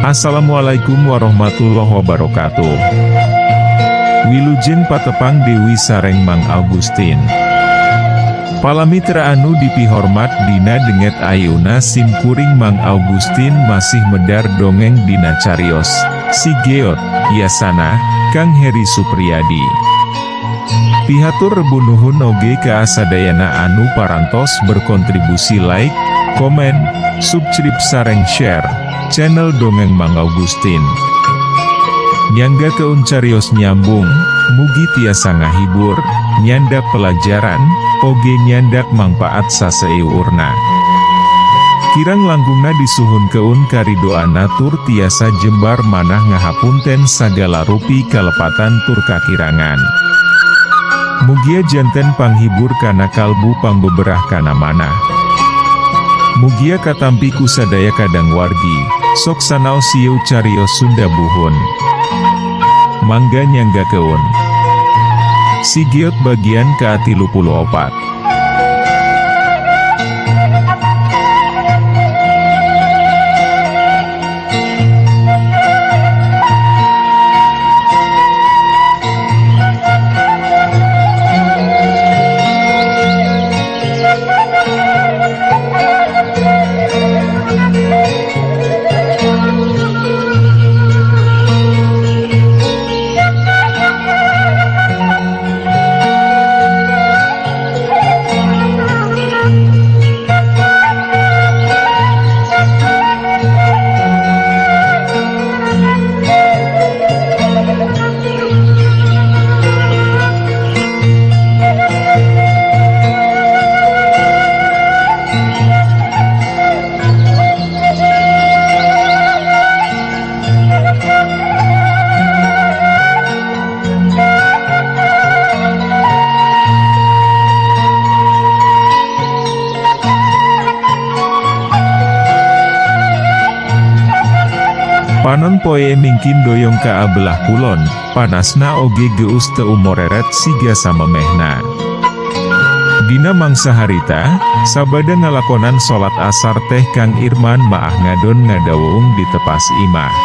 Assalamualaikum warahmatullahi wabarakatuh. Wilujeng patepang Dewi sareng Mang Augustin. Palamitra anu dipihormat dina denget ayeuna simkuring Mang Augustin masih medar dongeng dina carios Si Geot, Yasana, Kang Heri Supriyadi. Pihatur rebunuhun oge ka asadayana anu parantos berkontribusi like, komen, subscribe sareng share channel Dongeng Mang Augustin. Nyangga keun carios nyambung, mugi tiasa ngahibur, nyandak pelajaran, oge nyandak mangpaat saseurna. Kirang langgungna disuhun keun karidoana tur tiasa jembar manah ngahapunten sagala rupi kalepatan tur kakirangan. Mugia janten panghibur kana kalbu pangbeberah kana manah. Mugia katampiku sadaya kadang wargi, sok sanau sieu carios Sunda buhun. Mangga nyangga keun. Si Geot bagian ke-34. Panon poe mingkin doyong ka abelah kulon, panasna oge geus teu umoreret siga samemehna. Dina mangsa harita, sabada ngalakonan salat asar teh Kang Irman maah ngadon ngadaweung di tepas imah.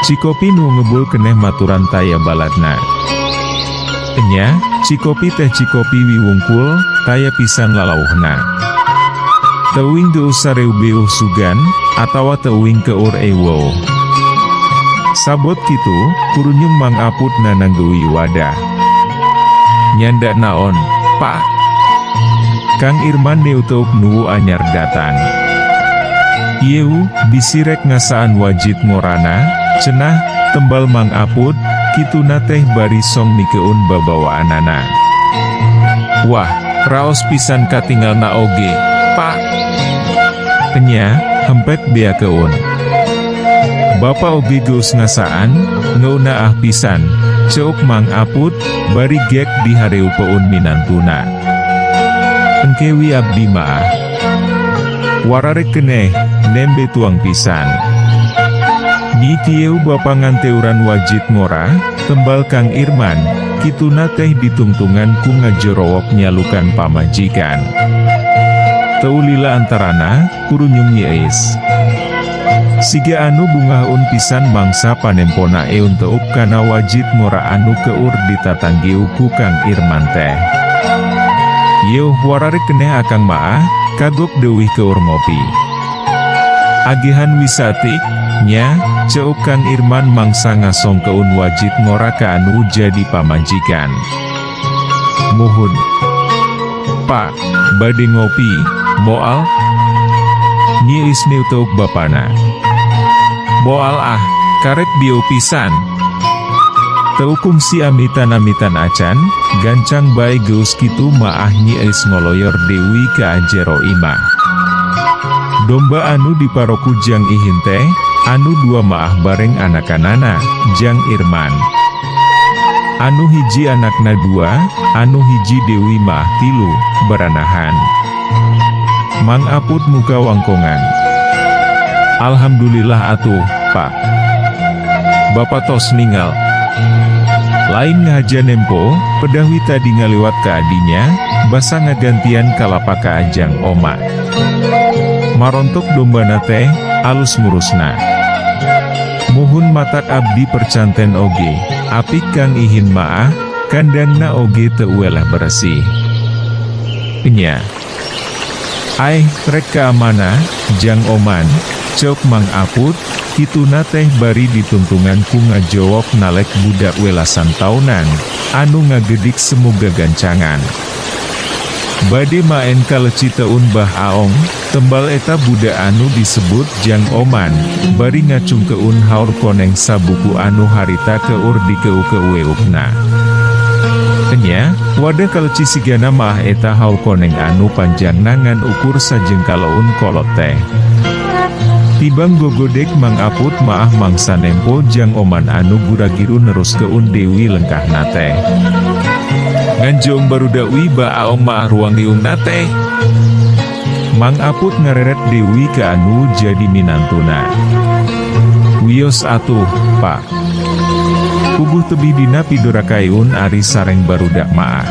Cikopi nu ngebul keneh maturan taya baladna. Enya, Cikopi teh Cikopi wiwungkul, taya pisan lalauhna. Teuing geus sareu beuh sugan, atawa teuing keur ewo. Sabot kitu, kurunyung Mang Aput nananggeui wadah. Nyanda naon, Pak? Kang Irman neuteuk nuwu anyar datang. Ieu, bisirek ngasaan wajib ngorana, cenah, tembal Mang Aput, kituna teh bari song mikeun babawaanana. Wah, raos pisan katinggalna oge, Pak. Enya, hempet bea keun. Bapa oge geus ngasaan, ngeuna pisan, ceuk Mang Aput, bari gek di hareu peun minantuna. Engkewi abdi maah. Wararek keneh, nembe tuang pisan. Nyi kieu bapa nganteuran wajib ngora, tembal Kang Irman, kituna teh ditungtungan ku ngajerowok nyalukan pamajikan. Teu lila antarana, kurunyung nyeis. Siga anu bungaun pisan mangsa panempona eun teup kana wajib ngora anu keur ditatanggiu ku Kang Irman teh. Yeuh wararek keneh akang maah, kagok deuwih keur ngopi. Agihan wisatik, nya, ceuk Kang Irman mangsa ngasong keun wajib ngora ka anu jadi pamajikan. Muhun. Pak, bade ngopi, moal? Nyi isneu teuk bapana. Moal ah, karek dio pisan. Teukum si amitan-amitan acan, gancang bae geus kitu maah Nyi is ngoloyor dewi ka ajero imah. Domba anu diparoku Jang Ihin teh, anu dua maah bareng anakanana, Jang Irman. Anu hiji anakna dua, anu hiji dewi maah tilu, beranahan. Mang Aput muka wangkongan. Alhamdulillah atuh, Pak. Bapak tos ninggal. Lain ngaja nempo, pedawi tadi ngaliwat ke adinya, basa ngagantian kalapa ka ajang oma. Marontok dombana teh, alus murusna. Muhun matak abdi percanten oge, apik kang ihin maah, kandangna oge teu welah bersih. Nya. Ai, rek kaamana, jang oman, cok Mang Aput, kituna teh bari dituntungan ku ngajowok nalek budak welasan taunan, anu ngagedik semoga gancangan. Bade maen kaleci teun Bah Aong, tembal eta budak anu disebut Jang Oman, bari ngacungkeun haur koneng sabuku anu harita keur dikeu-keuweukna. Enya, wadah kaleci sigana maah eta haur koneng anu panjang nangan ukur sajengkaloun kolot teh. Tibang gogodek Mang Aput maah mangsa nempo Jang Oman anu guragiru neruskeun Dewi lengkah nate. Nganjong barudawi Bah Aong maah ruang diung nate. Mang Aput ngareret Dewi ke anu jadi minantuna. Wios atuh, Pak. Kubuh tebih dina pidorakaeun ari sareng barudak maah.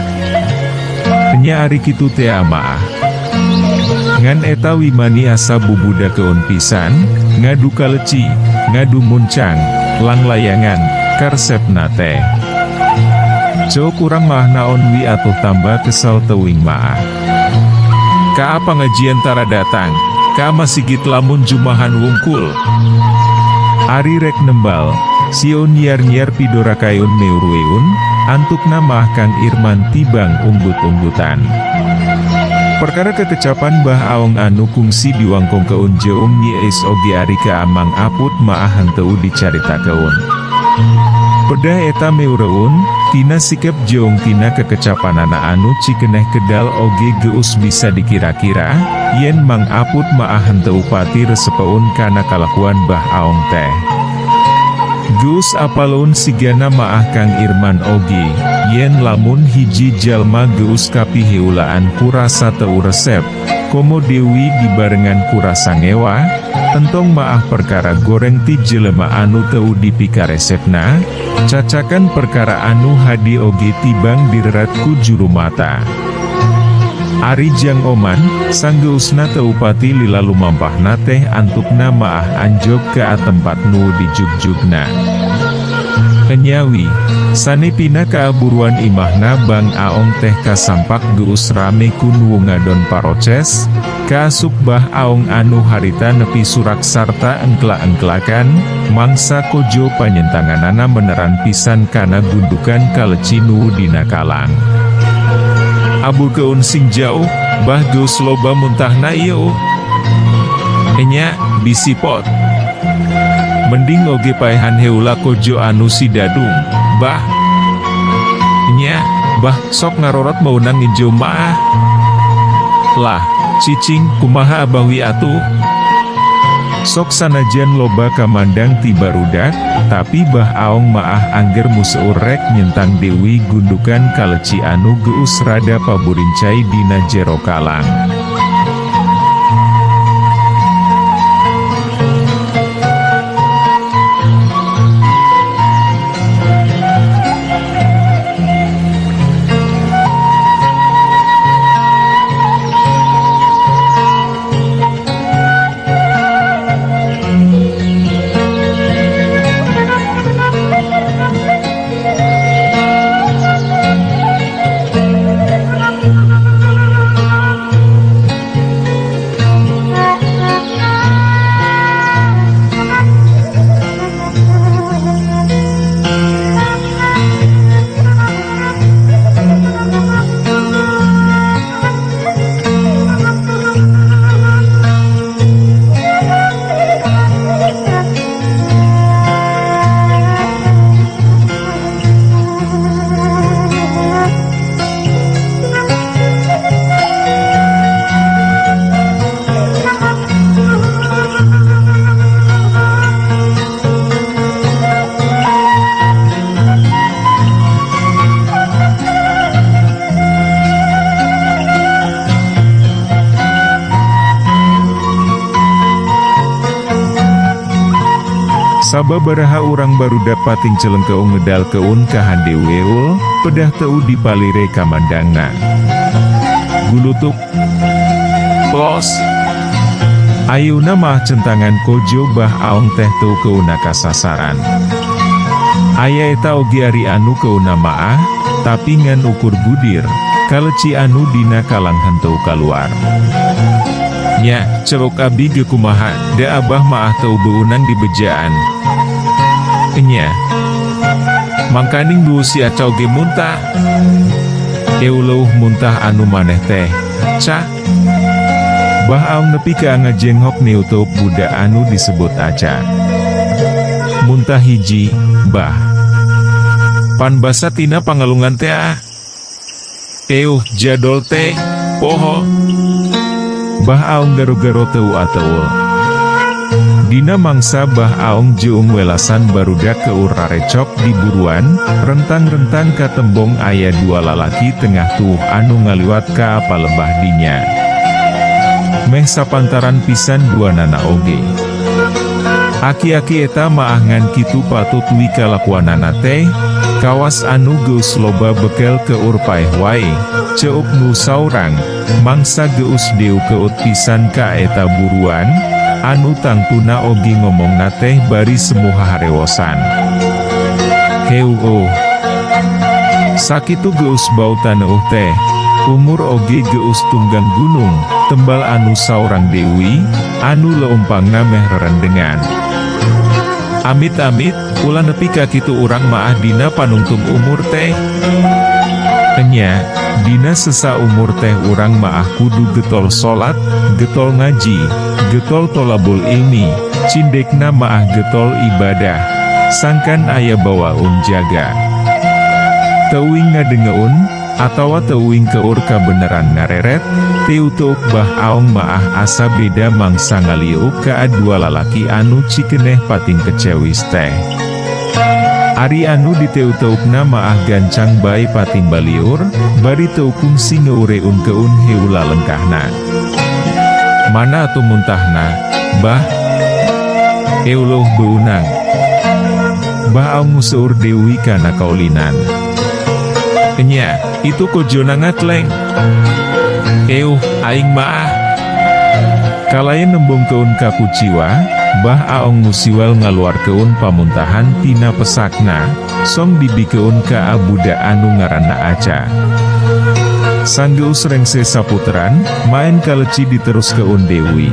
Nya ari kitu teh maah. Ngan eta wimani asa bubudakeun pisan, ngadu kaleci, ngadu muncang, lang layangan, karesepna teh. Cok urang mah naon wi atuh tambah kesal teuing maah. Ka pangajian tara datang, ka masigit lamun jumahan wungkul. Ari rek nembal, sion nyiar-nyiar pidorakaeun meurueun, antukna mah Kang Irman tibang unggut-unggutan. Perkara kekecapan Bah Aong anu kungsi diwangkongkeun jeung nyiis oge ari ka Mang Aput maah henteu dicaritakeun. Pedah eta meureun, tina sikep jeung tina kekecapanana anu cikeneh kedal oge geus bisa dikira-kira, yen Mang Aput maah henteu pati resepeun kana kalakuan Bah Aong teh. Geus apalun sigana maah Kang Irman oge, yen lamun hiji jalma geus kapiheulaan kurasa teu resep, komo Dewi dibarengan kurasa ngewa, tentong maah perkara goreng ti jelema anu teu dipika resepna, cacakan perkara anu hadi oge tibang direrat ku juru mata. Ari Jang Oman, sanggeusna teu pati lila lumampahna teh antukna maah anjog ke tempat nu dijugjugna. Enyawi, sanepina kaaburuan imahna Bang Aong teh kasampak geus rame kun wungadon paroces, kaasup Bah Aong anu harita nepi surak sarta engkla-engklakan, mangsa kojo panyentanganana meneran pisan kana gundukan kaleci nu dina kalang. Abulkeun sing jauh, Bah geus loba muntahna ieu. Enya, bisi pot. Mending oge paehan heula kojo anu si dadung, Bah. Nya, Bah sok ngarorot maunang nginjau maah. Lah, cicing kumaha abawi atuh. Sok sanajan loba kamandang ti barudak, tapi Bah Aong maah angger museur rek nyentang Dewi gundukan kaleci anu geus rada paburincai dina jero kalang. Sababaraha urang barudak pating celengkeung ngedalkeun ka hande weul, pedah teu dipalire kamandangna. Gulutuk. Plos. Ayeuna mah centangan kojo bah aong teh teu keuna kasasaran. Aya eta oge ari anu keuna maah, tapi ngan ukur budir, kaleci anu dina kalang henteu kaluar. Nya, celok abdi ge kumaha, da abah maah teu beunang di bejaan. Nya, mangkaning duo si acau ge muntah. Euleuh muntah anu maneh teh, cah. Bah aong nepi ka ngajenghok niutup budak anu disebut Aca. Muntah hiji, bah. Pan basa tina pangalungan teh ah. Jadol teh, poho. Bah aong garo-garo teu ateul. Dina mangsa bah aong jeung welasan barudak keur rarecok di buruan, rentang-rentang ka tembong aya dua lalaki tengah tuh anu ngaliwat ka apa lembah dinya. Meh sapantaran pisan dua nana oge. Aki-aki eta maah ngan kitu patut wi kalakuanana teh, kawas anu geus loba bekel keur paeh wae, ceuk nu saurang, mangsa geus deu keut pisan ka eta buruan, anu tangtuna oge ngomongna teh bari semuha harewosan. Heu sakitu geus bautan neuh teh, umur oge geus tunggang gunung, tembal anu saurang deui, anu leumpangna meh rerendengan. Amit-amit, ulah nepi ka kitu urang maah dina panungtung umur teh. Enya, dina sesa umur teh urang maah kudu getol salat, getol ngaji, getol tolabul ilmi, cindekna maah getol ibadah, sangkan aya bawaun jaga. Teuing ngadengeun, atawa teuing keur kabeneran ngareret, teutuk bah aong maah asa beda mangsa ngaliuk ka dua lalaki anu cikeneh pating kecewis teh. Ari anu diteuteukna maah gancang bae pating baliur, bari teu kungsi ngeureun keun heula lengkahna. Mana atuh muntahna, bah? Euluh beunang. Bah aong museur deui kana kaulinan. Enya, itu kojona ngakleng. Aing maah. Kalayan nembung keun ka kuciwa, bah aong musiwel ngaluar keun pamuntahan tina pesakna, song dibikeun ka abuda anu ngaranna Aca. Sanggeus rengse saputeran, main kaleci diterus keun deui.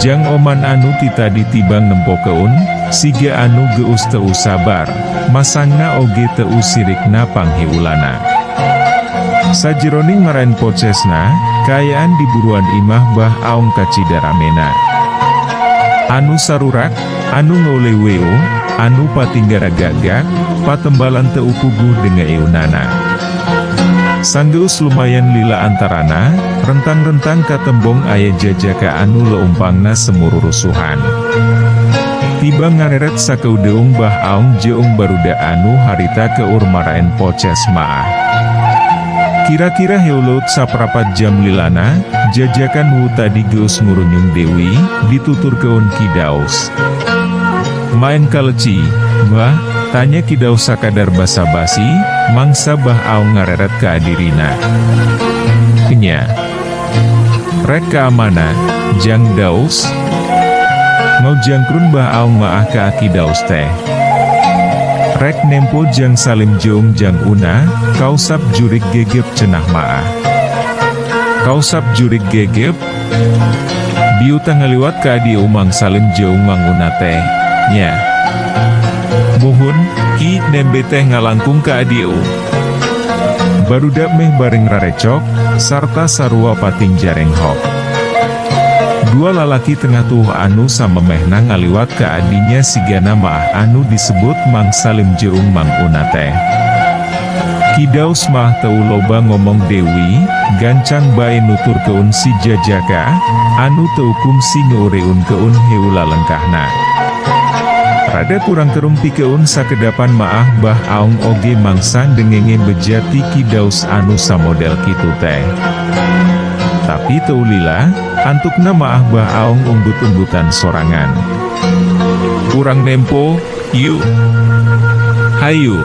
Jang oman anu tita ditibang nempo keun, siga anu geus teu sabar, masangna oge teu sirikna pangheulana. Sajeroning maraen pocesna, kayaan di buruan imah bah aong kacidaramena. Anu sarurak, anu ngoleweo, anu patinggara gagak, patembalan teu puguh dengan eunana. Sanggeus lumayan lila antarana, rentang-rentang katembong aya jajaka anu leumpangna semururusuhan. Tiba ngareret sakeudeung bah aong jeung baruda anu harita keur maraen poces maah. Kira-kira heuleut saprapat jam lilana, jajakan wu tadi geus ngurunyung deui, ditutur keun Kidaus. Main kaleci, bah, tanya Kidaus sakadar basa-basi, mangsa bah aong ngareret ka adirina. Nya, rek ka mana, Jang Daus? Ngaujangkrun bah aong maah ka Kidaus teh. Rek nempo Jang Salim jeung Jang Una, kausap jurik gegep cenah maah. Kausap jurik gegep? Biuta ngaliwat ka dieu Mang Salim jeung Mang Una teh, nya. Muhun, ki nembe teh ngalangkung ka dieu. Barudak meh bareng rarecok, sarta sarua pating jarenghok. Dua lalaki tengah tuh anu samemehna ngaliwat ke adinya sigana maah anu disebut Mang Salim jeung Mang Una teh. Kidaus mah teu loba ngomong deui, gancang bae nutur keun si jajaka, anu teu kungsi ngeureun keun heula lengkahna. Rada kurang kerumpi keun sakedapan maah bah aong oge mangsang dengenge bejati Kidaus anu samodel kitu teh. Tapi teu lila, antukna maah bah aong umbut-umbutan sorangan. Kurang nempo, yuk. Hayu.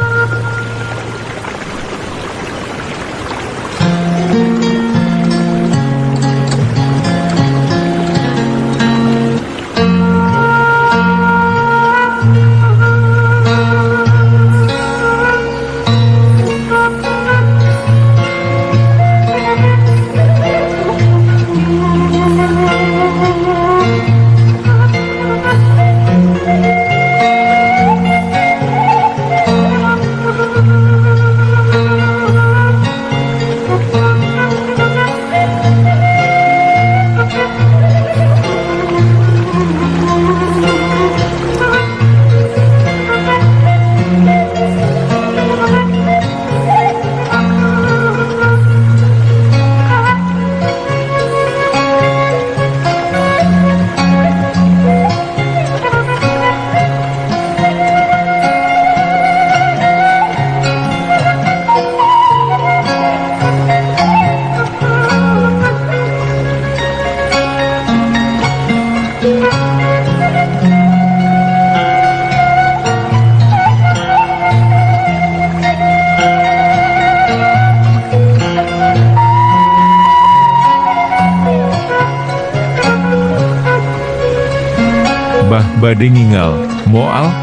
bade ngingal, moal.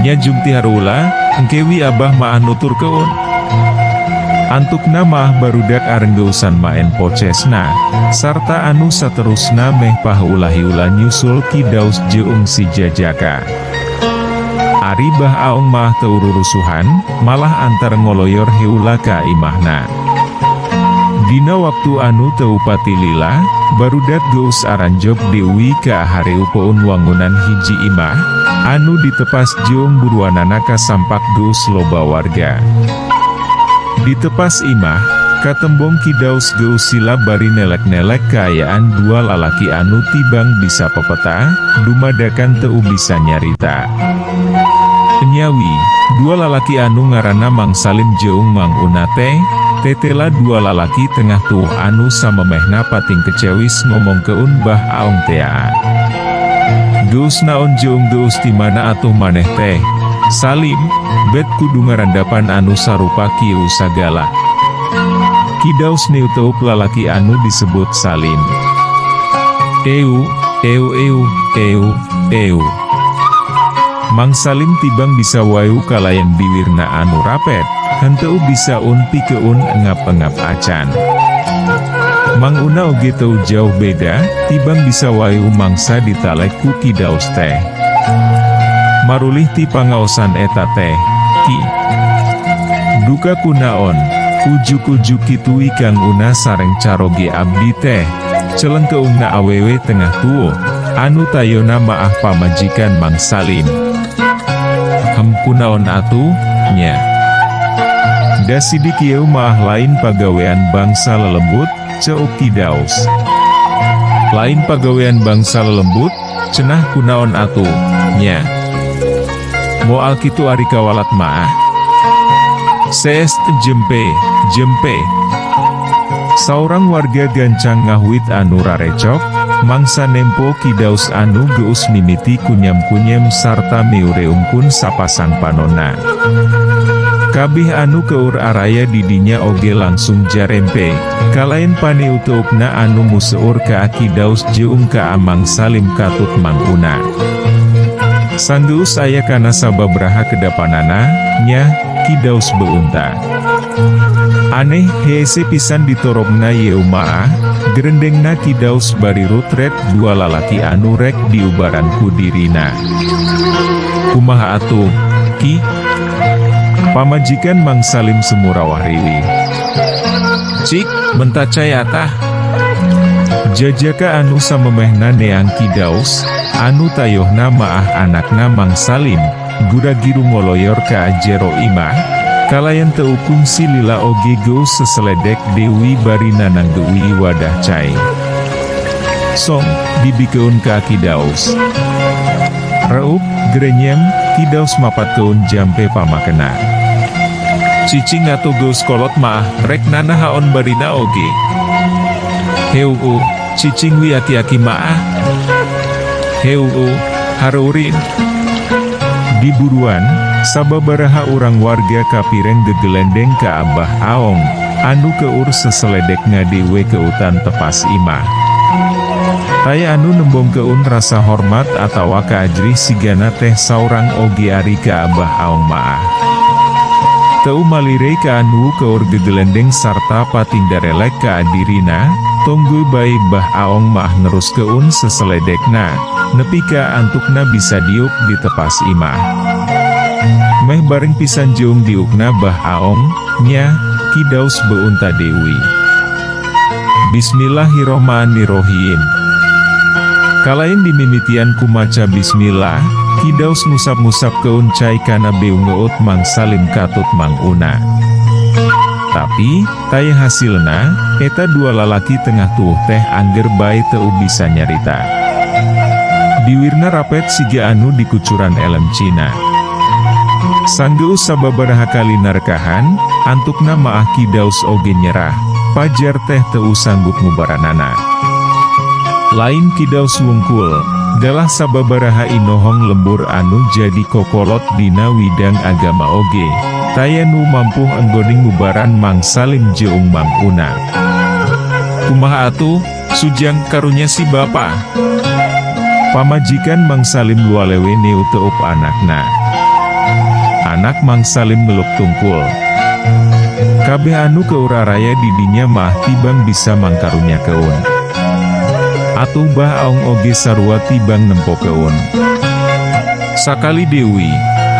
Nya jumti harula, engkewi abah maah nutur keun. Antukna maah barudak arenggeusan maen pocesna, sarta anu saterusna meh pahulah-ulah nyusul Ki Daus jeung si Jajaka. Ari bah aong maah teu rurusuhan, malah antar ngoloyor heula ka imahna. Dina waktu anu teu pati lila, barudak geus aranjog Dewi ka hareu poun wangunan hiji imah, anu ditepas jeung buruanana ka sampak geus loba warga. Ditepas imah, katembong Ki Daus geus sila bari nelek-nelek kaayaan dua lalaki anu tibang bisa pepeta, dumadakan teu bisa nyarita. Penyawi, dua lalaki anu ngaranna Mang Salim jeung Mang Una teh, tetela dua lalaki tengah tuh anu samemehna pating kecewis ngomong keun bah aong tea. Geus naon jeung geus di mana atuh maneh teh? Salim, bet kudu ngarandapan anu sarupa kieu sagala. Ki Daus niutup lalaki anu disebut Salim. Eu. Mang Salim tibang bisa wayu kalayan biwirna anu rapet, henteu bisa unpi keun engap-engap acan. Mang Una oge teu jauh beda, tibang bisa wayu mangsa ditalek ku Ki Daus teh. Marulih ti pangaosan eta teh, Ki. Duka kunaon, ujuk-ujuk kitui Kang Una sareng caroge abdi teh, celeng keungna awewe tengah tuo, anu tayona maah pamajikan Mang Salim. Kunaon atuh, nya. Da sidik ieu maah lain pagawean bangsa lelembut, ceuk Ki Daus. Lain pagawean bangsa lelembut, cenah kunaon atuh, nya. Moal kitu ari kawalat maah. Seest jempe. Saurang warga gancang ngahwit anu rarecok, mangsa nempo Ki Daus anu geus mimiti kunyam-kunyem sarta meureungkun sapasang panonna. Kabih anu keur araya didinya oge langsung jarempe, kalaen paniuteupna anu museur ka Ki Daus jeung ka Mang Salim katut Mang Una. Sanggeus aya kana sababraha kedapanana, nya, Ki Daus beunta. Aneh hese pisan ditorogna yeu maah, gerendengna Ki Daus bari rutret dua lalaki anu rek diubaran ku dirina. Kumaha atuh, Ki? Pamajikan Mang Salim semurawah riwih. Cik, mentacaya tah. Jajaka anu samemehna neang Ki Daus, anu tayohna maah anakna Mang Salim, gura-giru ngoloyor ka jero imah, kalayan teukum si lila oge geus seseledek Dewi bari nanang deui wadah cai. Song, dibikeun ka Ki Daus. Reup, grenyem, Ki Daus mapatkeun jampe pamakena. Cicing atuh geus kolot maah, rek nanahaon barina oge. Heu, cicing wi aki-aki maah. Heu, harurin. Diburuan, sababaraha urang warga kapireng gegelendeng ka Abah Aong, anu keur seseledek ngadewe keutan tepas imah. Taya anu nembong keun rasa hormat atawa kaajrih sigana teh saurang oge ari ka Abah Aong maah. Teu malire ka anu keur gegelendeng sarta patingdarelek ka adirina, tonggo bae Bah Aong maah nerus keun seseledekna, nepi ka antukna bisa diuk di tepas imah. Meh bareng pisan jeung diukna Bah Aong, nya, Ki Daus beunta Dewi. Bismillahirrohmanirrohim. Kalain dimimitian kumaca bismillah, Ki Daus ngusap-ngusap keun cai kana beu ngeut Mang Salim katut Mang Una. Tapi, taya hasilna, eta dua lalaki tengah tuh teh angger bae teu bisa nyarita. Diwirna rapet siga anu dikucuran elem Cina. Sanggeus sababaraha kali narkahan, antukna maah Ki Daus oge nyerah, pajar teh teu sanggup ngubaranana. Lain Ki Daus wungkul, dalah sababaraha inohong lembur anu jadi kokolot dina widang agama oge, taya nu mampuh enggoning ngubaran Mang Salim jeung Mang Una. Kumaha atuh, sujang karunya si bapa. Pamajikan Mang Salim lualewe neu teup anakna. Anak Mang Salim meluk tungkul. Kabeh anu keur araya didinya mah tibang bisa mangkarunya keun. Atuh Bah Aong oge sarua tibang nempo keun. Sakali Dewi,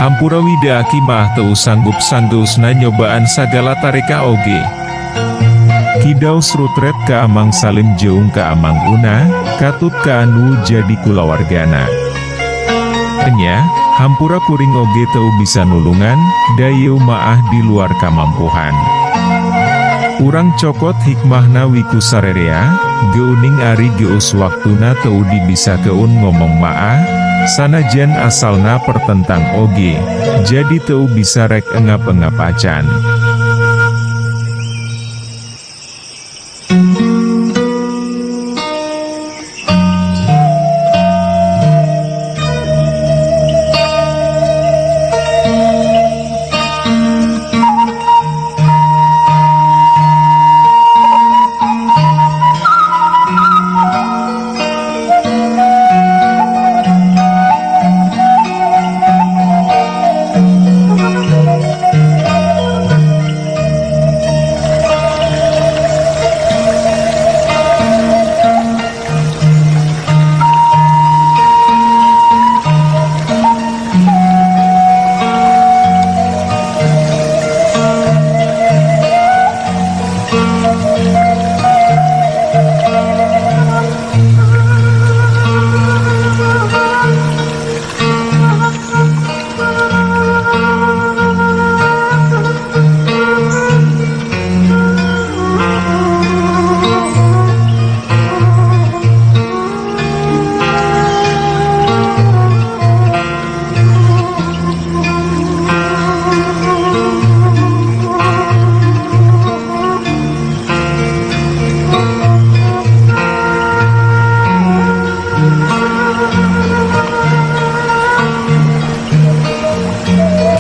hampura widaaki mah teu sanggup-sanggusna nyobaan sagala tareka oge. Kidaus rutret ka Mang Salim jeung ka Amang Una, katut ka anu jadi kulawargana. Enya, hampura kuring oge teu bisa nulungan, dayeu maah di luar kamampuhan. Urang cokot hikmahna wiku sarerea, geuning ari geus waktuna teu bisa keun ngomong maah, sanajan asalna pertentang oge, jadi teu bisa rek engap-engap acan.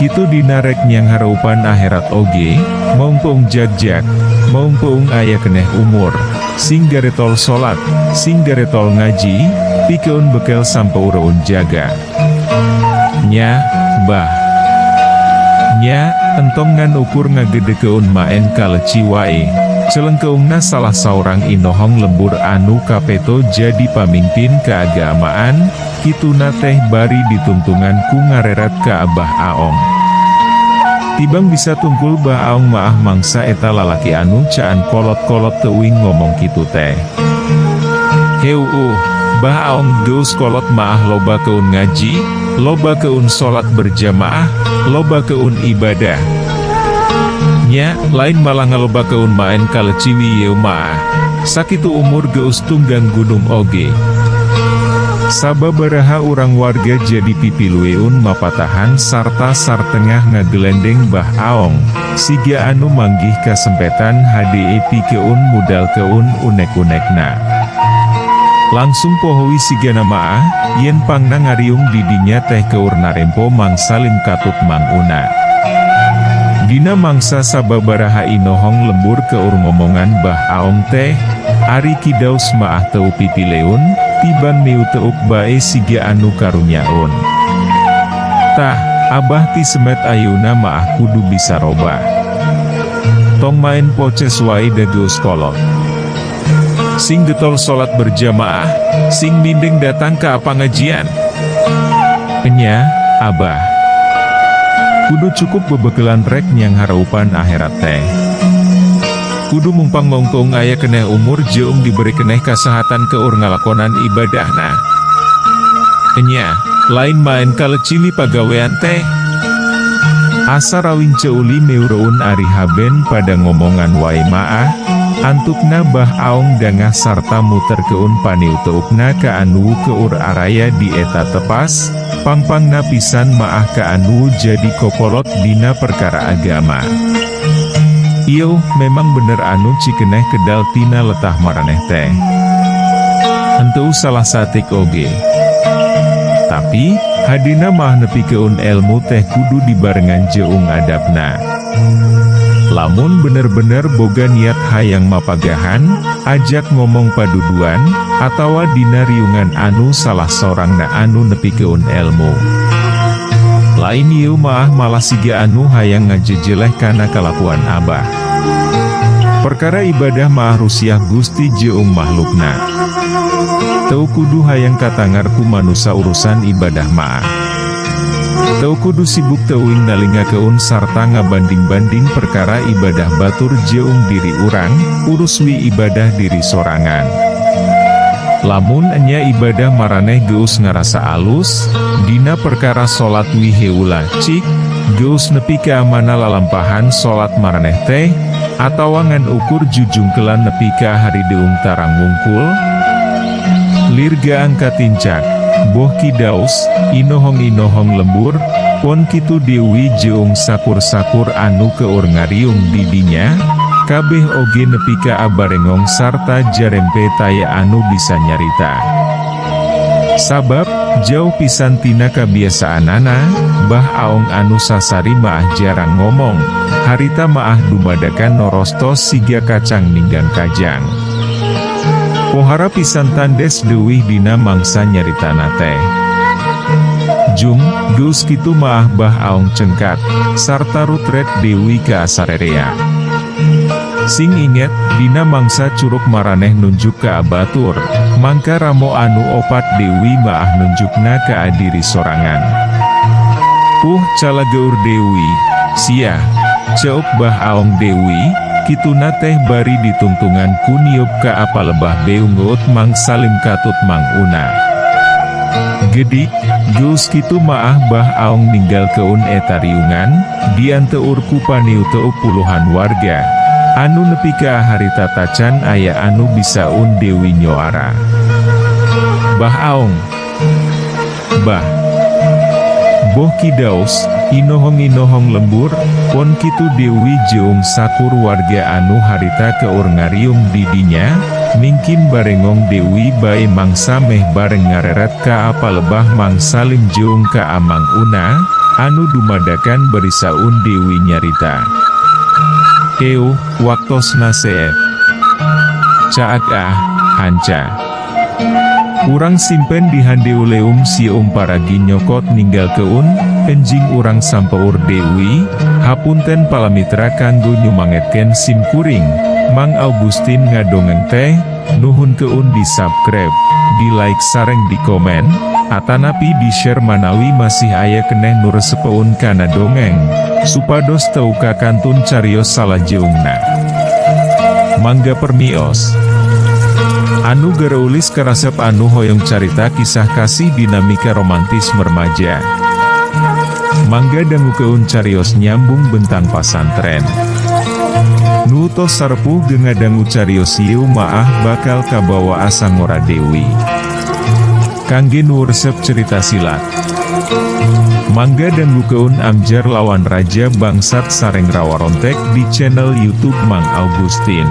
Kitu dinarek nyang hareupan akhirat oge, mumpung jagjak, mumpung aya keneh umur, sing garetol salat, sing garetol ngaji, pikeun bekel sampeureun jaga. Nya, Bah. Nya, entong ngan ukur ngagedekeun maen kaleci wae. Celengkeungna salah saurang inohong lembur anu kapeto jadi pamimpin keagamaan, kituna teh bari ditungtungan ku ngareret ka Abah Aong. Tibang bisa tungkul Bah Aong maah mangsa eta lalaki anu caan kolot-kolot teuing ngomong kitu teh. Bah Aong geus kolot maah loba keun ngaji, loba keun salat berjamaah, loba keun ibadah. Nya, lain malah ngaloba keun maen kaleci wieu maah. Sakitu umur geus tunggang gunung oge. Sababaraha urang warga jadi pipilueun mapatahan sarta sartengah ngagelendeng Bah Aong, siga anu manggih kasempetan HDE pikeun mudal keun unek-unekna. Langsung pohowi sigana maah, yen pangna ngariung didinya teh keur narempo Mang Salim katut Mang Una. Dina mangsa sababaraha inohong lembur keur ngomongan Bah Aong teh, ari kidaus maah teu pipileun, tiban meu teup bae siga anu karunyaun. Tah, Abah ti semet ayeuna maah kudu bisa robah. Tong main poces wae da geus kolot. Sing getol salat berjamaah, sing mindeng datang ka pangajian. Enya, Abah. Kudu cukup bebekelan rek nyang hareupan akhirat teh. Kudu mumpang mongkong aya keneh umur jeung diberi keneh kasehatan keur ngalakonan ibadahna. Enya, lain main kalecili pagawean teh. Asa rawing ceuli meureun ari haben pada ngomongan wae maah, antukna Bah Aong dangah sarta muter keun paniu teupna ka anu keur araya di eta tepas, pangpangna pisan maah ka anu jadi kokolot dina perkara agama. Iyo, memang bener anu cikeneh kedal tina letah maraneh teh. Henteu salah satik oge. Tapi, hadina mah nepi keun ilmu teh kudu dibarengan jeung adabna. Lamun bener-bener boga niat hayang mapagahan, ajak ngomong paduduan, atawa dina riungan anu salah sorangna anu nepikeun elmu. Lain ieu malah siga anu hayang ngajejeleh kana kalakuan Abah. Perkara ibadah rusiah Gusti jeung makhlukna. Teu kudu hayang katangar ku manusa urusan ibadah Teu kudu sibuk teuing nalingakeun sarta ngabanding-banding perkara ibadah batur jeung diri urang, urus wi ibadah diri sorangan. Lamun enya ibadah maraneh geus ngarasa alus, dina perkara salat wi heula cik, geus nepi ka amana lalampahan salat maraneh teh, atawa ngan ukur jujungkelan nepi ka harideung tarang wungkul, lirga angka tincak. Boh kidaos, inohong-inohong lembur, pon kitu dewi jeung sakur-sakur anu keur ngariung didinya, kabeh oge nepi ka abarengong sarta jarempe taya anu bisa nyarita. Sabab, jauh pisan tina kabiasaanana, Bah Aong anu sasari maah jarang ngomong, harita maah dumadakan norosto siga kacang ninggang kajang. Pohara pisan tandes deuwih dina mangsa nyaritana teh. Jung, geus kitu maah Bah Aong cengkat, sarta rutret dewi ka asarerea. Sing inget, dina mangsa curug maraneh nunjuk ka abatur, mangka ramo anu opat dewi maah nunjukna ka adiri sorangan. Calageur dewi, sia, ceuk Bah Aong dewi, kituna teh bari ditungtungan ku niup ka apa lebah beungut Mang Salim katut Mang Una. Gedik, geus kitu maah Bah Aong ninggal keun eta riungan, dianteur ku paniu teu puluhan warga, anu nepi ka harita tacan aya anu bisa dewi nyoara. Bah Aong, Bah, boh kidaos, inohong-inohong lembur, pon kitu dewi jeung sakur warga anu harita keur ngariung didinya, mingkin barengong dewi bae mangsa meh bareng ngareret ka apa lebah Mang Salim jeung ka Amang Una, anu dumadakan barisaun dewi nyarita. Waktosna seet. Caak hanca. Urang simpen di handeuleum si paragi nyokot ninggal keun, enjing urang sampeur dewi, hapunten palamitra kanggo nyumangetken sim kuring, Mang Augustin ngadongeng teh, nuhun keun di subscribe, di like sareng di komen, atanapi di share manawi masih aya keneh nuresepeun kana dongeng, supados teu kakantun carios salah jeungna. Mangga permios. Anu gereulis karasep anu hoyong carita kisah kasih dinamika romantis remaja. Mangga dangukeun carios nyambung bentang pasantren. Nu tos sarpuh gengadangu carios ieu maah bakal kabawa asa ngora dewi. Kangge nu resep cerita silat. Mangga dangukeun amjar lawan raja bangsat sareng rawarontek di channel YouTube Mang Augustin.